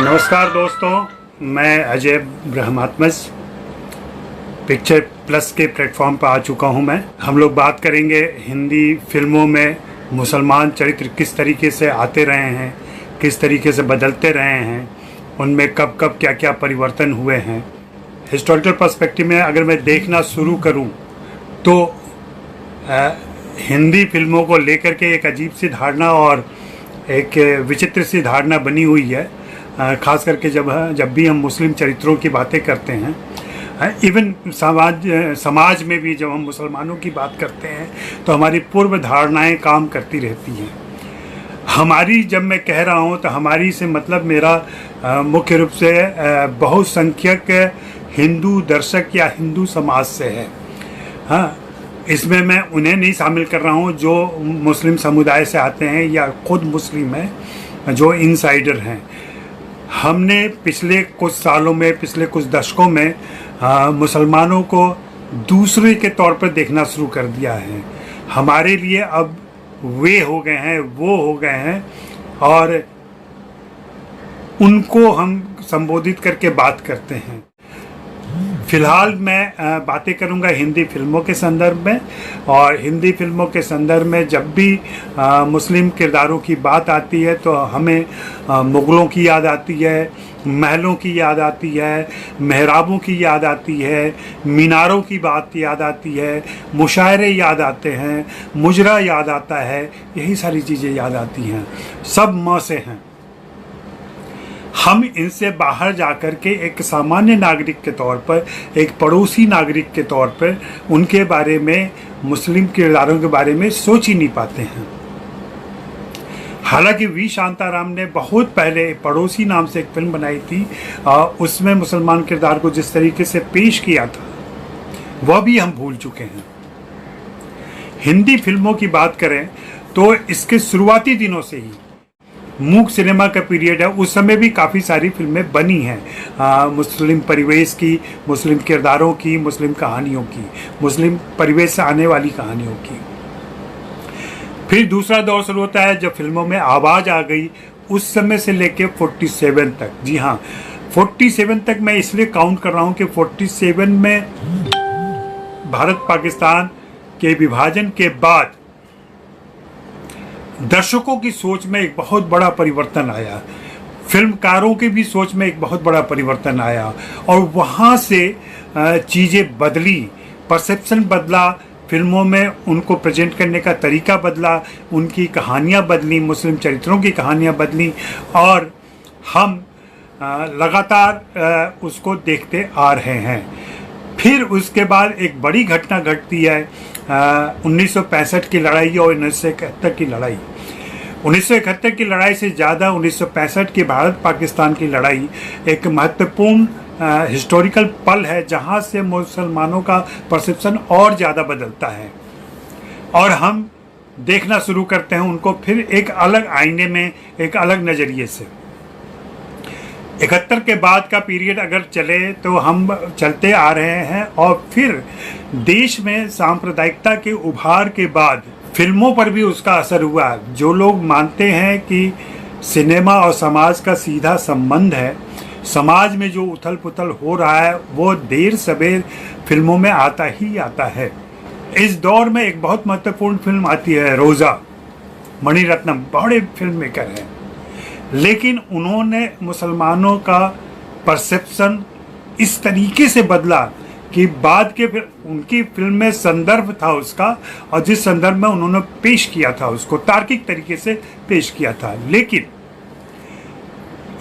नमस्कार दोस्तों, मैं अजय ब्रह्मात्मज पिक्चर प्लस के प्लेटफॉर्म पर आ चुका हूं। हम लोग बात करेंगे हिंदी फिल्मों में मुसलमान चरित्र किस तरीके से आते रहे हैं, किस तरीके से बदलते रहे हैं, उनमें कब कब क्या क्या परिवर्तन हुए हैं। हिस्टोरिकल पर्सपेक्टिव में अगर मैं देखना शुरू करूं तो हिंदी फिल्मों को लेकर के एक अजीब सी धारणा और एक विचित्र सी धारणा बनी हुई है। ख़ास करके जब भी हम मुस्लिम चरित्रों की बातें करते हैं, इवन समाज में भी जब हम मुसलमानों की बात करते हैं तो हमारी पूर्व धारणाएं काम करती रहती हैं। हमारी जब मैं कह रहा हूं तो हमारी से मतलब मेरा मुख्य रूप से बहुसंख्यक हिंदू दर्शक या हिंदू समाज से है। हाँ, इसमें मैं उन्हें नहीं शामिल कर रहा हूं जो मुस्लिम समुदाय से आते हैं या खुद मुस्लिम हैं, जो इनसाइडर हैं। हमने पिछले कुछ सालों में, पिछले कुछ दशकों में मुसलमानों को दूसरे के तौर पर देखना शुरू कर दिया है। हमारे लिए अब वे हो गए हैं, वो हो गए हैं और उनको हम संबोधित करके बात करते हैं। फिलहाल मैं बातें करूंगा हिंदी फिल्मों के संदर्भ में, और हिंदी फिल्मों के संदर्भ में जब भी मुस्लिम किरदारों की बात आती है तो हमें मुग़लों की याद आती है, महलों की याद आती है, मेहराबों की याद आती है, मीनारों की बात याद आती है, मुशायरे याद आते हैं, मुजरा याद आता है, यही सारी चीज़ें याद आती हैं। सब म से हैं। हम इनसे बाहर जाकर के एक सामान्य नागरिक के तौर पर, एक पड़ोसी नागरिक के तौर पर उनके बारे में, मुस्लिम किरदारों के बारे में सोच ही नहीं पाते हैं। हालांकि वी शांताराम ने बहुत पहले पड़ोसी नाम से एक फिल्म बनाई थी, उसमें मुसलमान किरदार को जिस तरीके से पेश किया था वह भी हम भूल चुके हैं। हिंदी फिल्मों की बात करें तो इसके शुरुआती दिनों से ही मूक सिनेमा का पीरियड है, उस समय भी काफ़ी सारी फिल्में बनी हैं मुस्लिम परिवेश की, मुस्लिम किरदारों की, मुस्लिम कहानियों की, मुस्लिम परिवेश से आने वाली कहानियों की। फिर दूसरा दौर शुरू होता है जब फिल्मों में आवाज़ आ गई, उस समय से लेके 47 तक। जी हाँ, 47 तक मैं इसलिए काउंट कर रहा हूँ कि 47 में भारत पाकिस्तान के विभाजन के बाद दर्शकों की सोच में एक बहुत बड़ा परिवर्तन आया, फिल्मकारों की भी सोच में एक बहुत बड़ा परिवर्तन आया, और वहाँ से चीज़ें बदली, परसेप्शन बदला, फिल्मों में उनको प्रेजेंट करने का तरीका बदला, उनकी कहानियाँ बदली, मुस्लिम चरित्रों की कहानियाँ बदली, और हम लगातार उसको देखते आ रहे हैं। फिर उसके बाद एक बड़ी घटना घटती है 1965 की लड़ाई और 1971 की लड़ाई। 1971 की लड़ाई से ज़्यादा 1965 की भारत पाकिस्तान की लड़ाई एक महत्वपूर्ण हिस्टोरिकल पल है, जहाँ से मुसलमानों का परसेप्शन और ज़्यादा बदलता है और हम देखना शुरू करते हैं उनको फिर एक अलग आईने में, एक अलग नज़रिए से। 71 के बाद का पीरियड अगर चले तो हम चलते आ रहे हैं, और फिर देश में सांप्रदायिकता के उभार के बाद फिल्मों पर भी उसका असर हुआ। जो लोग मानते हैं कि सिनेमा और समाज का सीधा संबंध है, समाज में जो उथल पुथल हो रहा है वो देर सवेर फिल्मों में आता ही आता है। इस दौर में एक बहुत महत्वपूर्ण फिल्म आती है रोज़ा। मणिरत्नम बड़े फिल्म मेकर हैं, लेकिन उन्होंने मुसलमानों का परसेप्शन इस तरीके से बदला कि बाद के फिर उनकी फिल्म में संदर्भ था उसका, और जिस संदर्भ में उन्होंने पेश किया था उसको तार्किक तरीके से पेश किया था, लेकिन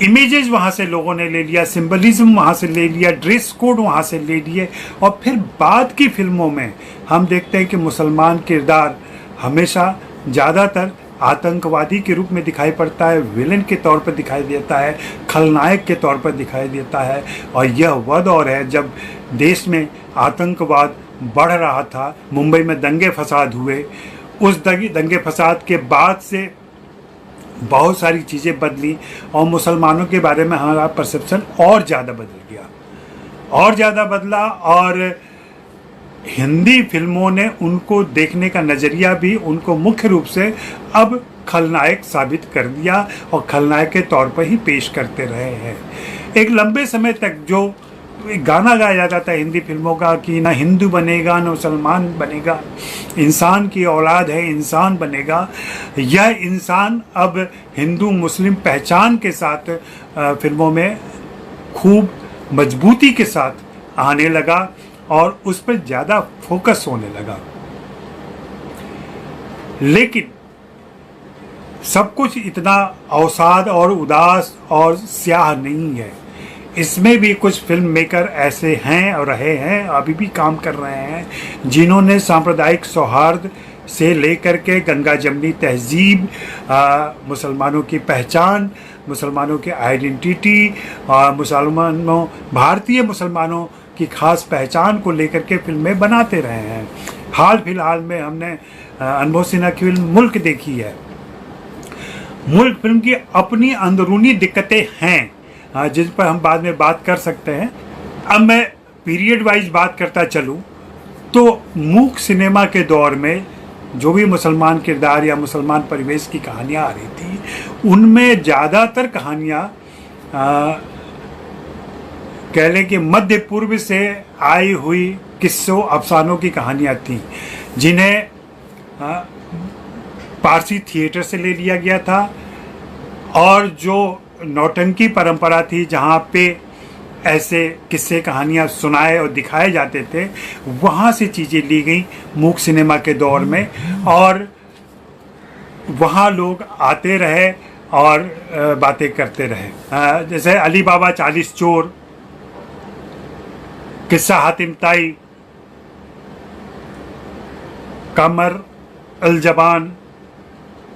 इमेजेस वहाँ से लोगों ने ले लिया, सिंबलिज्म वहाँ से ले लिया, ड्रेस कोड वहाँ से ले लिए, और फिर बाद की फिल्मों में हम देखते हैं कि मुसलमान किरदार हमेशा ज़्यादातर आतंकवादी के रूप में दिखाई पड़ता है, विलेन के तौर पर दिखाई देता है, खलनायक के तौर पर दिखाई देता है। और यह वह दौर है जब देश में आतंकवाद बढ़ रहा था, मुंबई में दंगे फसाद हुए। उस दंगे फसाद के बाद से बहुत सारी चीज़ें बदली और मुसलमानों के बारे में हमारा परसेप्शन और ज़्यादा बदल गया, और ज़्यादा बदला, और हिंदी फिल्मों ने उनको देखने का नज़रिया भी उनको मुख्य रूप से अब खलनायक साबित कर दिया और खलनायक के तौर पर ही पेश करते रहे हैं। एक लंबे समय तक जो एक गाना गाया जाता था हिंदी फिल्मों का कि ना हिंदू बनेगा ना मुसलमान बनेगा, इंसान की औलाद है इंसान बनेगा, यह इंसान अब हिंदू मुस्लिम पहचान के साथ फिल्मों में खूब मजबूती के साथ आने लगा और उस पर ज़्यादा फोकस होने लगा। लेकिन सब कुछ इतना अवसाद और उदास और स्याह नहीं है। इसमें भी कुछ फिल्म मेकर ऐसे हैं और रहे हैं, अभी भी काम कर रहे हैं, जिन्होंने सांप्रदायिक सौहार्द से लेकर के गंगा जमनी तहजीब, मुसलमानों की पहचान, मुसलमानों की आइडेंटिटी, भारतीय मुसलमानों की खास पहचान को लेकर के फिल्में बनाते रहे हैं। हाल फिलहाल में हमने अनुभव सिन्हा की फिल्म मुल्क देखी है। मुल्क फिल्म की अपनी अंदरूनी दिक्कतें हैं जिस पर हम बाद में बात कर सकते हैं। अब मैं पीरियड वाइज बात करता चलूं तो मूक सिनेमा के दौर में जो भी मुसलमान किरदार या मुसलमान परिवेश की कहानियां आ रही थी, उनमें ज़्यादातर कहानियां कह लें कि मध्य पूर्व से आई हुई किस्सों अफसानों की कहानियां थीं, जिन्हें पारसी थिएटर से ले लिया गया था और जो नौटंकी परंपरा थी जहाँ पे ऐसे किस्से कहानियाँ सुनाए और दिखाए जाते थे, वहाँ से चीज़ें ली गई मूक सिनेमा के दौर में और वहाँ लोग आते रहे और बातें करते रहे। जैसे अली बाबा 40 चोर, किस्सा हातिम ताई, कमर अल जबान,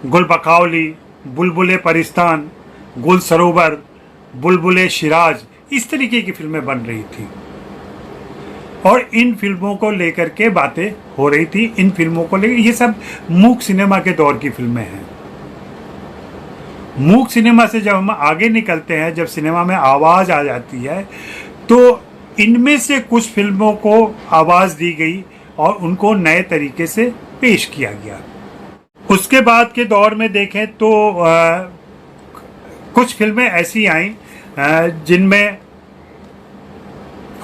गुल बकावली, बुलबुले परिस्तान, गुल सरोवर, बुलबुले शिराज, इस तरीके की फिल्में बन रही थी और इन फिल्मों को लेकर के बातें हो रही थी। इन फिल्मों को लेकर, ये सब मूक सिनेमा के दौर की फिल्में हैं। मूक सिनेमा से जब हम आगे निकलते हैं, जब सिनेमा में आवाज़ आ जाती है, तो इनमें से कुछ फिल्मों को आवाज़ दी गई और उनको नए तरीके से पेश किया गया। उसके बाद के दौर में देखें तो कुछ फिल्में ऐसी आईं जिनमें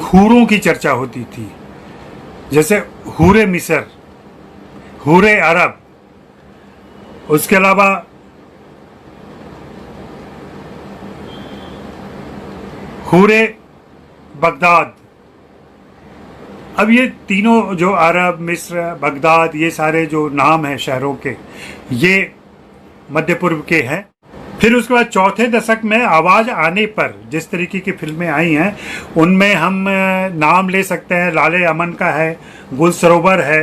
हूरों की चर्चा होती थी, जैसे हूरे मिस्र, हूरे अरब, उसके अलावा हूरे बगदाद। अब ये तीनों जो अरब, मिस्र, बगदाद, ये सारे जो नाम हैं शहरों के, ये मध्य पूर्व के हैं। फिर उसके बाद चौथे दशक में आवाज़ आने पर जिस तरीके की फिल्में आई हैं, उनमें हम नाम ले सकते हैं, लाले अमन का है, गुल सरोवर है,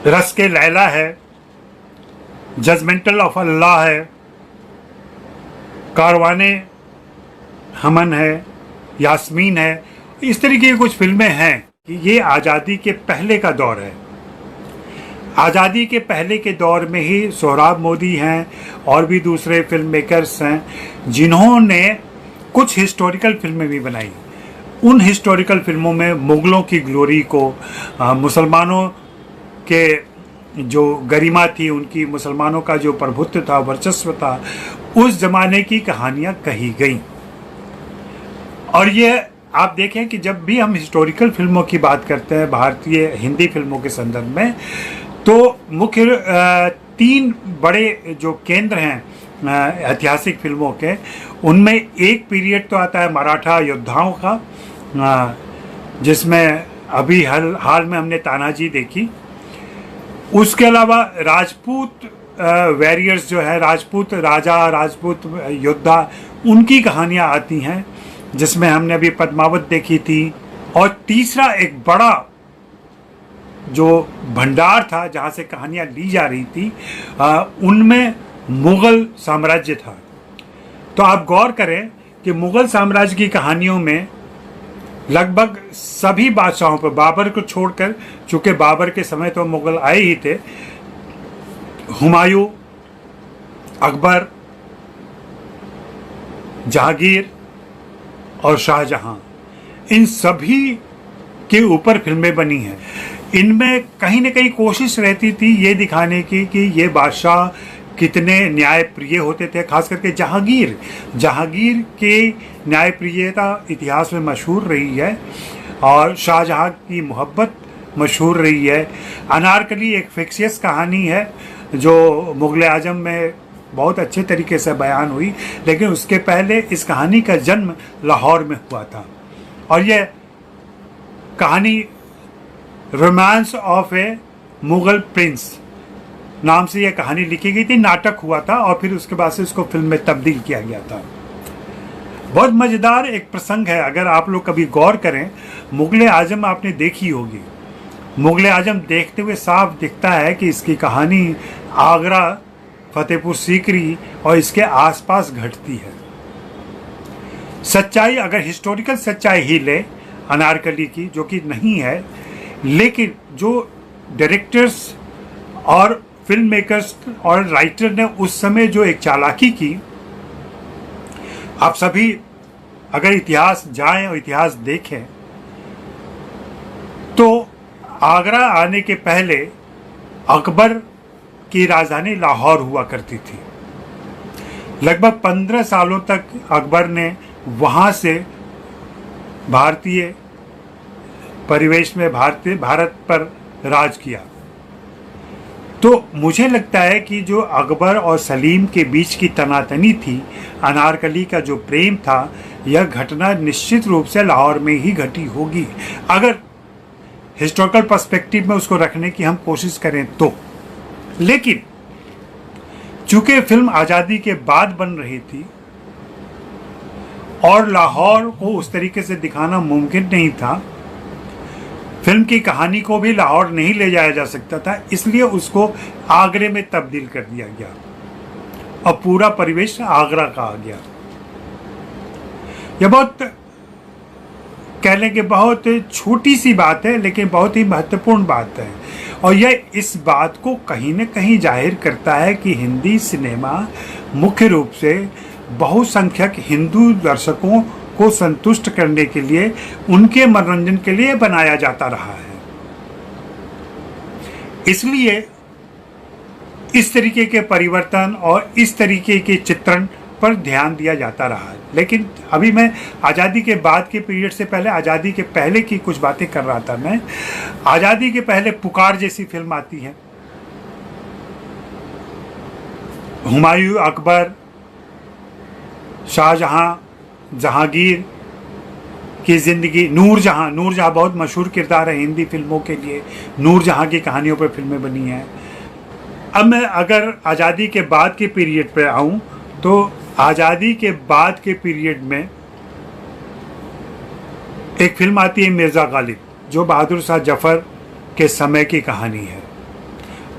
रस के लैला है, जजमेंटल ऑफ अल्लाह है, कारवाने हमन है, यास्मीन है। इस तरीके की कुछ फिल्में हैं कि ये आज़ादी के पहले का दौर है। आज़ादी के पहले के दौर में ही सोहराब मोदी हैं और भी दूसरे फिल्म मेकर्स हैं जिन्होंने कुछ हिस्टोरिकल फिल्में भी बनाई। उन हिस्टोरिकल फिल्मों में मुग़लों की ग्लोरी को, मुसलमानों के जो गरिमा थी उनकी, मुसलमानों का जो प्रभुत्व था, वर्चस्व था, उस ज़माने की कहानियाँ कही गई। और ये आप देखें कि जब भी हम हिस्टोरिकल फिल्मों की बात करते हैं भारतीय हिंदी फिल्मों के संदर्भ में, तो मुख्य 3 बड़े जो केंद्र हैं ऐतिहासिक फिल्मों के, उनमें एक पीरियड तो आता है मराठा योद्धाओं का, जिसमें अभी हाल में हमने तानाजी देखी। उसके अलावा राजपूत वॉरियर्स जो है, राजपूत राजा, राजपूत योद्धा, उनकी कहानियाँ आती हैं, जिसमें हमने अभी पद्मावत देखी थी। और तीसरा एक बड़ा जो भंडार था जहाँ से कहानियाँ ली जा रही थी, उनमें मुग़ल साम्राज्य था। तो आप गौर करें कि मुग़ल साम्राज्य की कहानियों में लगभग सभी बादशाहों पर, बाबर को छोड़कर, चूँकि बाबर के समय तो मुग़ल आए ही थे, हुमायूं, अकबर, जहांगीर और शाहजहां, इन सभी के ऊपर फिल्में बनी हैं। इनमें कहीं ना कहीं कोशिश रहती थी ये दिखाने की कि ये बादशाह कितने न्यायप्रिय होते थे। खास करके जहांगीर के न्यायप्रियता इतिहास में मशहूर रही है और शाहजहां की मोहब्बत मशहूर रही है। अनारकली एक फिक्शियस कहानी है जो मुग़ल आज़म में बहुत अच्छे तरीके से बयान हुई, लेकिन उसके पहले इस कहानी का जन्म लाहौर में हुआ था और यह कहानी romance of A Mughal Prince नाम से यह कहानी लिखी गई थी, नाटक हुआ था और फिर उसके बाद से इसको फिल्म में तब्दील किया गया था। बहुत मज़ेदार एक प्रसंग है, अगर आप लोग कभी गौर करें, मुग़ल आज़म आपने देखी होगी। मुग़ल आज़म देखते हुए साफ दिखता है कि इसकी कहानी आगरा, फतेहपुर सीकरी और इसके आसपास घटती है। सच्चाई अगर हिस्टोरिकल सच्चाई ही ले अनारकली की, जो कि नहीं है, लेकिन जो डायरेक्टर्स और फिल्म मेकर्स और राइटर ने उस समय जो एक चालाकी की, आप सभी अगर इतिहास जाएं और इतिहास देखें तो आगरा आने के पहले अकबर की राजधानी लाहौर हुआ करती थी। लगभग 15 सालों तक अकबर ने वहाँ से भारतीय परिवेश में भारत पर राज किया। तो मुझे लगता है कि जो अकबर और सलीम के बीच की तनातनी थी, अनारकली का जो प्रेम था, यह घटना निश्चित रूप से लाहौर में ही घटी होगी, अगर हिस्टोरिकल पर्सपेक्टिव में उसको रखने की हम कोशिश करें तो। लेकिन चूंकि फिल्म आज़ादी के बाद बन रही थी और लाहौर को उस तरीके से दिखाना मुमकिन नहीं था, फिल्म की कहानी को भी लाहौर नहीं ले जाया जा सकता था, इसलिए उसको आगरे में तब्दील कर दिया गया और पूरा परिवेश आगरा का आ गया। यह बहुत कह लें कि बहुत छोटी सी बात है, लेकिन बहुत ही महत्वपूर्ण बात है और यह इस बात को कहीं न कहीं जाहिर करता है कि हिंदी सिनेमा मुख्य रूप से बहुसंख्यक हिंदू दर्शकों को संतुष्ट करने के लिए, उनके मनोरंजन के लिए बनाया जाता रहा है। इसलिए इस तरीके के परिवर्तन और इस तरीके के चित्रण पर ध्यान दिया जाता रहा है। लेकिन अभी मैं आज़ादी के बाद के पीरियड से पहले, आज़ादी के पहले की कुछ बातें कर रहा था। मैं आज़ादी के पहले पुकार जैसी फिल्म आती है, हुमायूं, अकबर, शाहजहां, जहांगीर की ज़िंदगी, नूरजहां बहुत मशहूर किरदार है हिंदी फिल्मों के लिए। नूरजहां की कहानियों पर फिल्में बनी हैं। अब मैं अगर आज़ादी के बाद के पीरियड पर आऊँ तो आज़ादी के बाद के पीरियड में एक फिल्म आती है मिर्ज़ा गालिब, जो बहादुर शाह जफ़र के समय की कहानी है।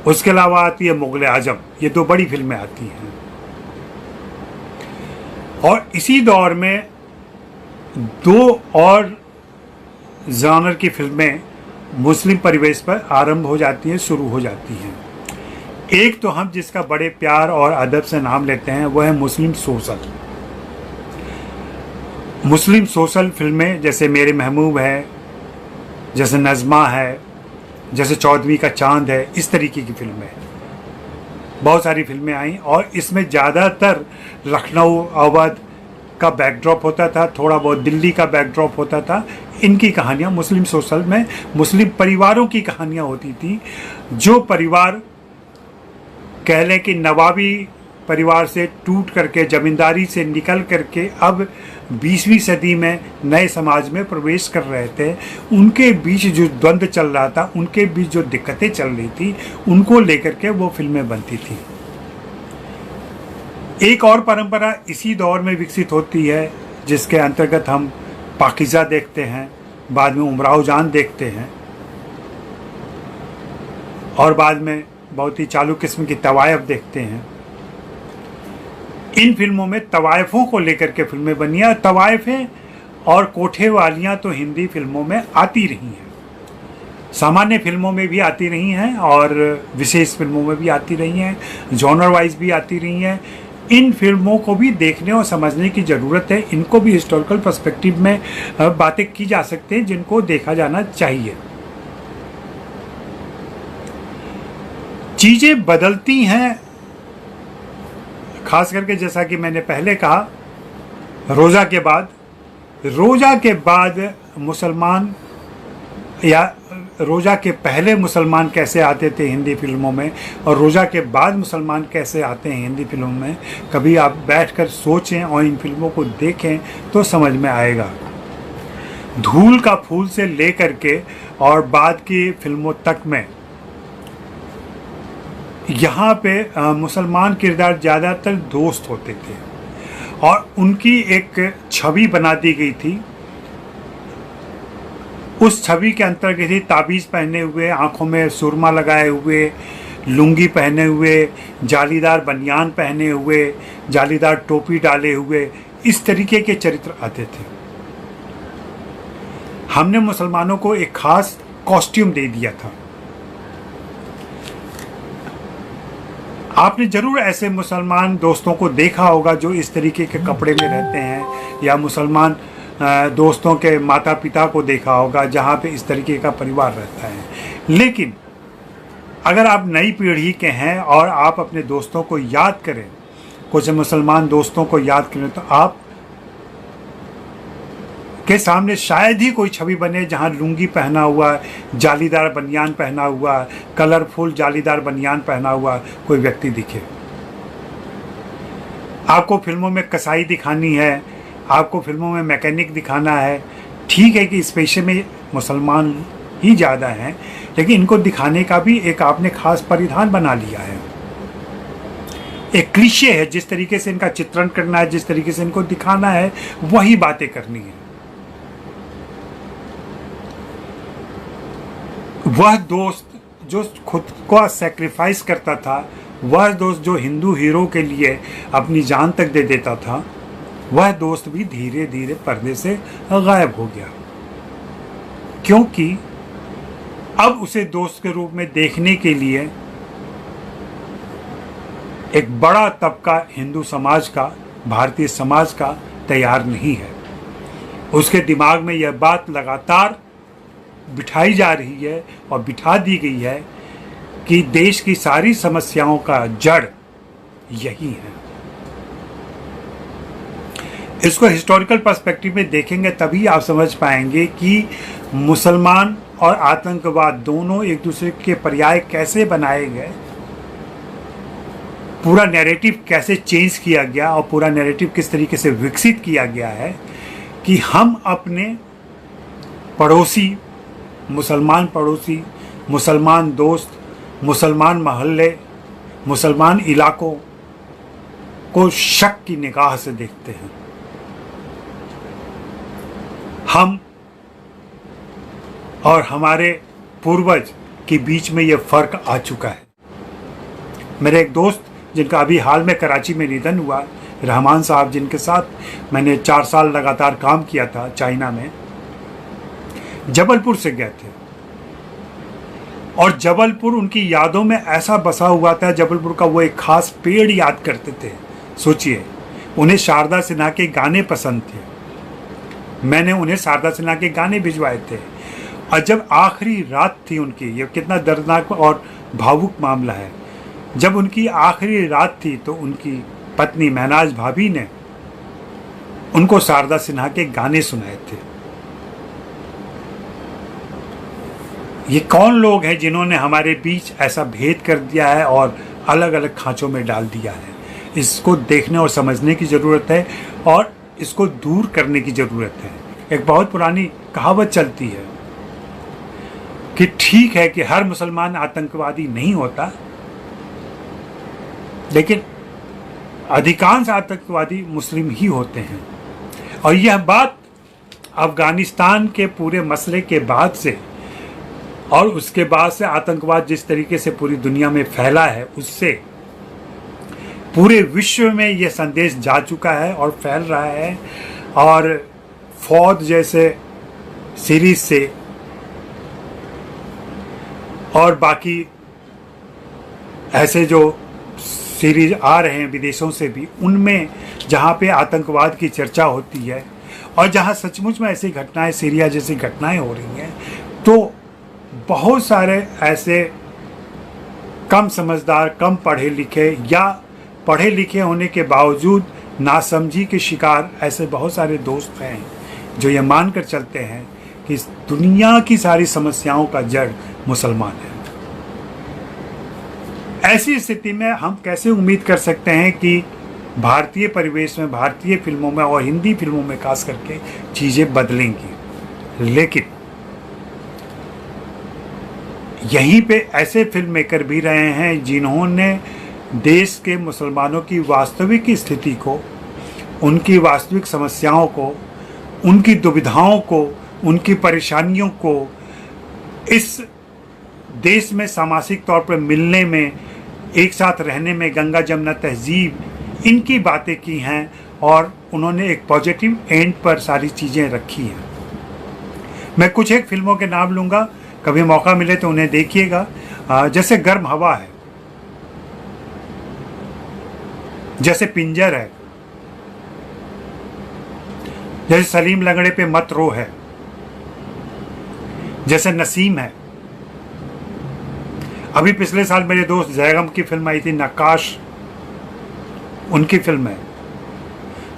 उसके अलावा आती है मुग़ल आज़म। ये दो बड़ी फिल्में आती हैं और इसी दौर में दो और जानर की फिल्में मुस्लिम परिवेश पर आरंभ हो जाती हैं, शुरू हो जाती हैं। एक तो हम जिसका बड़े प्यार और अदब से नाम लेते हैं वह है मुस्लिम सोशल फिल्में, जैसे मेरे महबूब है, जैसे नज़्मा है, जैसे चौदहवीं का चांद है। इस तरीके की फिल्में बहुत सारी फिल्में आई और इसमें ज़्यादातर लखनऊ, अवध का बैकड्रॉप होता था, थोड़ा बहुत दिल्ली का बैकड्रॉप होता था। इनकी कहानियाँ मुस्लिम सोशल में मुस्लिम परिवारों की कहानियाँ होती थी, जो परिवार कह लें कि नवाबी परिवार से टूट करके, ज़मींदारी से निकल करके अब 20वीं सदी में नए समाज में प्रवेश कर रहे थे। उनके बीच जो द्वंद्व चल रहा था, उनके बीच जो दिक्कतें चल रही थी, उनको लेकर के वो फिल्में बनती थी। एक और परंपरा इसी दौर में विकसित होती है, जिसके अंतर्गत हम पाकीज़ा देखते हैं, बाद में उमराव जान देखते हैं और बाद में बहुत ही चालू किस्म की तवायफ देखते हैं। इन फिल्मों में तवायफ़ों को लेकर के फिल्में बनी हैं। तवायफ़ें और कोठे वालियाँ तो हिंदी फिल्मों में आती रही हैं, सामान्य फिल्मों में भी आती रही हैं और विशेष फिल्मों में भी आती रही हैं, जॉनर वाइज भी आती रही हैं। इन फिल्मों को भी देखने और समझने की ज़रूरत है। इनको भी हिस्टोरिकल पर्सपेक्टिव में बातें की जा सकती हैं, जिनको देखा जाना चाहिए। चीज़ें बदलती हैं, खास करके जैसा कि मैंने पहले कहा, रोज़ा के बाद मुसलमान, या रोज़ा के पहले मुसलमान कैसे आते थे हिंदी फिल्मों में और रोज़ा के बाद मुसलमान कैसे आते हैं हिंदी फिल्मों में, कभी आप बैठकर सोचें और इन फिल्मों को देखें तो समझ में आएगा। धूल का फूल से लेकर के और बाद की फिल्मों तक में यहाँ पे मुसलमान किरदार ज़्यादातर दोस्त होते थे और उनकी एक छवि बना दी गई थी। उस छवि के अंतर्गत ही ताबीज़ पहने हुए, आँखों में सुरमा लगाए हुए, लुंगी पहने हुए, जालीदार बनियान पहने हुए, जालीदार टोपी डाले हुए, इस तरीके के चरित्र आते थे। हमने मुसलमानों को एक खास कॉस्ट्यूम दे दिया था। आपने जरूर ऐसे मुसलमान दोस्तों को देखा होगा जो इस तरीके के कपड़े में रहते हैं, या मुसलमान दोस्तों के माता पिता को देखा होगा जहाँ पे इस तरीके का परिवार रहता है। लेकिन अगर आप नई पीढ़ी के हैं और आप अपने दोस्तों को याद करें, कुछ मुसलमान दोस्तों को याद करें, तो आप के सामने शायद ही कोई छवि बने जहाँ लुंगी पहना हुआ, जालीदार बनियान पहना हुआ, कलरफुल जालीदार बनियान पहना हुआ कोई व्यक्ति दिखे। आपको फिल्मों में कसाई दिखानी है, आपको फिल्मों में मैकेनिक दिखाना है। ठीक है कि इस पेशे में मुसलमान ही ज़्यादा हैं, लेकिन इनको दिखाने का भी एक आपने खास परिधान बना लिया है। एक क्लीशे है, जिस तरीके से इनका चित्रण करना है, जिस तरीके से इनको दिखाना है, वही बातें करनी है। वह दोस्त जो खुद को सैक्रिफाइस करता था, वह दोस्त जो हिंदू हीरो के लिए अपनी जान तक दे देता था, वह दोस्त भी धीरे धीरे पर्दे से गायब हो गया, क्योंकि अब उसे दोस्त के रूप में देखने के लिए एक बड़ा तबका हिंदू समाज का, भारतीय समाज का तैयार नहीं है। उसके दिमाग में यह बात लगातार बिठाई जा रही है और बिठा दी गई है कि देश की सारी समस्याओं का जड़ यही है। इसको हिस्टोरिकल पर्सपेक्टिव में देखेंगे तभी आप समझ पाएंगे कि मुसलमान और आतंकवाद दोनों एक दूसरे के पर्याय कैसे बनाए गए, पूरा नैरेटिव कैसे चेंज किया गया और पूरा नैरेटिव किस तरीके से विकसित किया गया है कि हम अपने पड़ोसी, मुसलमान दोस्त, मुसलमान महल्ले, मुसलमान इलाकों को शक की निगाह से देखते हैं। हम और हमारे पूर्वज के बीच में यह फर्क आ चुका है। मेरे एक दोस्त जिनका अभी हाल में कराची में निधन हुआ, रहमान साहब, जिनके साथ मैंने 4 साल लगातार काम किया था चाइना में, जबलपुर से गए थे और जबलपुर उनकी यादों में ऐसा बसा हुआ था। जबलपुर का वो एक खास पेड़ याद करते थे। सोचिए, उन्हें शारदा सिन्हा के गाने पसंद थे, मैंने उन्हें शारदा सिन्हा के गाने भिजवाए थे। और जब आखिरी रात थी उनकी, ये कितना दर्दनाक और भावुक मामला है, जब उनकी आखिरी रात थी तो उनकी पत्नी महनाज भाभी ने उनको शारदा सिन्हा के गाने सुनाए थे। ये कौन लोग हैं जिन्होंने हमारे बीच ऐसा भेद कर दिया है और अलग अलग खांचों में डाल दिया है? इसको देखने और समझने की ज़रूरत है और इसको दूर करने की ज़रूरत है। एक बहुत पुरानी कहावत चलती है कि ठीक है कि हर मुसलमान आतंकवादी नहीं होता, लेकिन अधिकांश आतंकवादी मुस्लिम ही होते हैं। और यह बात अफ़गानिस्तान के पूरे मसले के बाद से और उसके बाद से आतंकवाद जिस तरीके से पूरी दुनिया में फैला है, उससे पूरे विश्व में यह संदेश जा चुका है और फैल रहा है। और फौज जैसे सीरीज से और बाकी ऐसे जो सीरीज आ रहे हैं विदेशों से भी, उनमें जहाँ पे आतंकवाद की चर्चा होती है और जहाँ सचमुच में ऐसी घटनाएं, सीरिया जैसी घटनाएं हो रही हैं, तो बहुत सारे ऐसे कम समझदार, कम पढ़े लिखे या पढ़े लिखे होने के बावजूद नासमझी के शिकार ऐसे बहुत सारे दोस्त हैं जो ये मानकर चलते हैं कि इस दुनिया की सारी समस्याओं का जड़ मुसलमान है। ऐसी स्थिति में हम कैसे उम्मीद कर सकते हैं कि भारतीय परिवेश में, भारतीय फिल्मों में और हिंदी फिल्मों में खास करके चीज़ें बदलेंगी। लेकिन यहीं पे ऐसे फिल्म मेकर भी रहे हैं जिन्होंने देश के मुसलमानों की वास्तविक स्थिति को, उनकी वास्तविक समस्याओं को, उनकी दुविधाओं को, उनकी परेशानियों को इस देश में सामाजिक तौर पर मिलने में, एक साथ रहने में, गंगा जमुना तहजीब, इनकी बातें की हैं और उन्होंने एक पॉजिटिव एंड पर सारी चीज़ें रखी हैं। मैं कुछ एक फिल्मों के नाम लूँगा, कभी मौका मिले तो उन्हें देखिएगा। जैसे गर्म हवा है, जैसे पिंजर है, जैसे सलीम लंगड़े पे मत रो है, जैसे नसीम है। अभी पिछले साल मेरे दोस्त जैगम की फिल्म आई थी नक्काश, उनकी फिल्म है।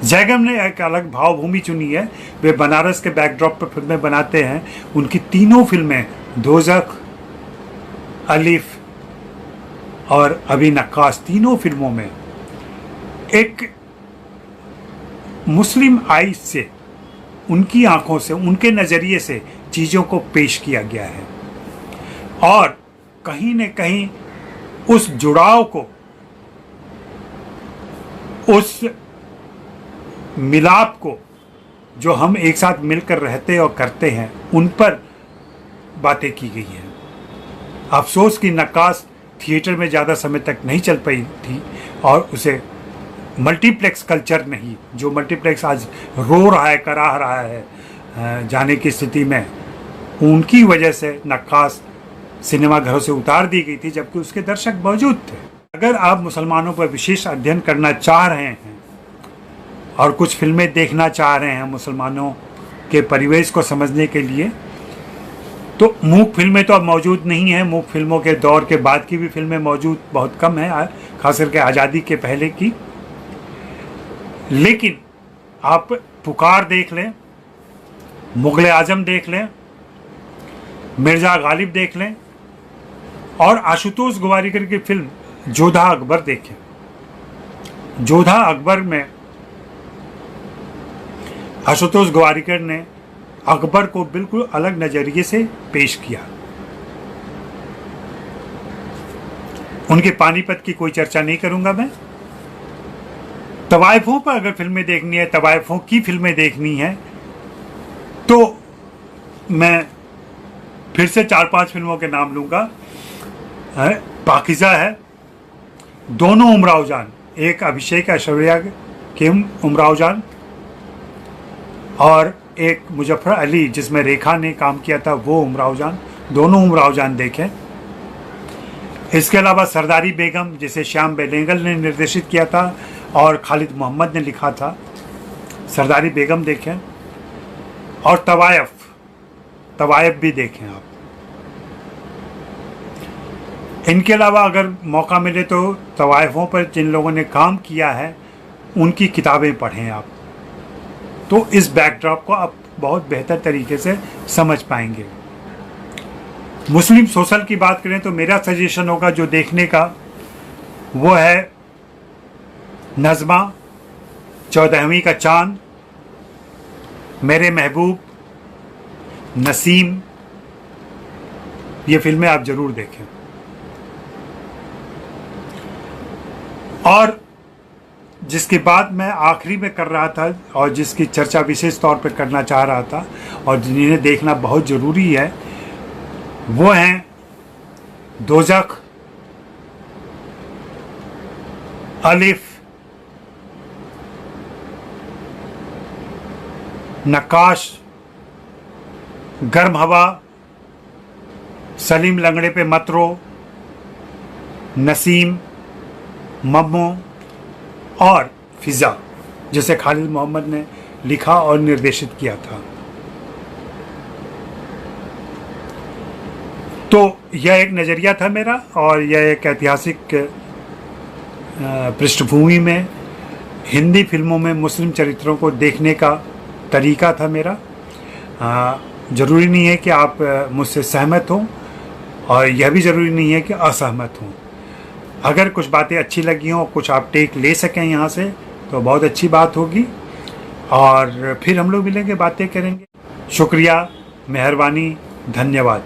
जैगम ने एक अलग भावभूमि चुनी है, वे बनारस के बैकड्रॉप पर फिल्में बनाते हैं। उनकी तीनों फिल्में, दोज़ख, अलिफ और अभी नक्काश, तीनों फिल्मों में एक मुस्लिम आइज से, उनकी आंखों से, उनके नज़रिए से चीज़ों को पेश किया गया है और कहीं न कहीं उस जुड़ाव को, उस मिलाप को जो हम एक साथ मिलकर रहते और करते हैं, उन पर बातें की गई हैं। अफसोस कि नक्काश थिएटर में ज़्यादा समय तक नहीं चल पाई थी और उसे मल्टीप्लेक्स कल्चर नहीं, जो मल्टीप्लेक्स आज रो रहा है, कराह रहा है जाने की स्थिति में, उनकी वजह से नक्काश सिनेमा घरों से उतार दी गई थी, जबकि उसके दर्शक मौजूद थे। अगर आप मुसलमानों पर विशेष अध्ययन करना चाह रहे हैं और कुछ फिल्में देखना चाह रहे हैं मुसलमानों के परिवेश को समझने के लिए, तो मूक फिल्में तो अब मौजूद नहीं हैं। मूक फिल्मों के दौर के बाद की भी फिल्में मौजूद बहुत कम हैं, खास करके आज़ादी के पहले की। लेकिन आप पुकार देख लें, मुग़ल आज़म देख लें, मिर्ज़ा गालिब देख लें और आशुतोष गोवारिकर की फिल्म जोधा अकबर देखें। जोधा अकबर में आशुतोष गोवारिकर ने अकबर को बिल्कुल अलग नज़रिए से पेश किया। उनके पानीपत की कोई चर्चा नहीं करूंगा मैं। तवाइफों पर अगर फिल्में देखनी है, तवाइफों की फिल्में देखनी है, तो मैं फिर से 4-5 फिल्मों के नाम लूँगा। पाकिज़ा है, दोनों उमराव जान, एक अभिषेक ऐश्वर्या के उमराव जान और एक मुजफ्फर अली जिसमें रेखा ने काम किया था, वो उमराव जान, दोनों उमराव जान देखें। इसके अलावा सरदारी बेगम, जिसे श्याम बेनेगल ने निर्देशित किया था और खालिद मोहम्मद ने लिखा था, सरदारी बेगम देखें। और तवायफ भी देखें आप। इनके अलावा अगर मौका मिले तो तवाइफों पर जिन लोगों ने काम किया है उनकी किताबें पढ़ें आप, तो इस बैकड्रॉप को आप बहुत बेहतर तरीके से समझ पाएंगे। मुस्लिम सोशल की बात करें तो मेरा सजेशन होगा जो देखने का, वो है नज़्मा, 14वीं का चांद, मेरे महबूब, नसीम, ये फिल्में आप ज़रूर देखें। और जिसकी बात मैं आखिरी में कर रहा था और जिसकी चर्चा विशेष तौर पर करना चाह रहा था और जिन्हें देखना बहुत ज़रूरी है, वो हैं दोज़ख, अलिफ, नक्काश, गर्म हवा, सलीम लंगड़े पे मत रो, नसीम, मम्मो और फिज़ा, जिसे खालिद मोहम्मद ने लिखा और निर्देशित किया था। तो यह एक नज़रिया था मेरा, और यह एक ऐतिहासिक पृष्ठभूमि में हिंदी फिल्मों में मुस्लिम चरित्रों को देखने का तरीका था मेरा। ज़रूरी नहीं है कि आप मुझसे सहमत हों, और यह भी ज़रूरी नहीं है कि असहमत हों। अगर कुछ बातें अच्छी लगी हों, कुछ आप टेक ले सकें यहाँ से, तो बहुत अच्छी बात होगी, और फिर हम लोग मिलेंगे, बातें करेंगे। शुक्रिया, मेहरबानी, धन्यवाद।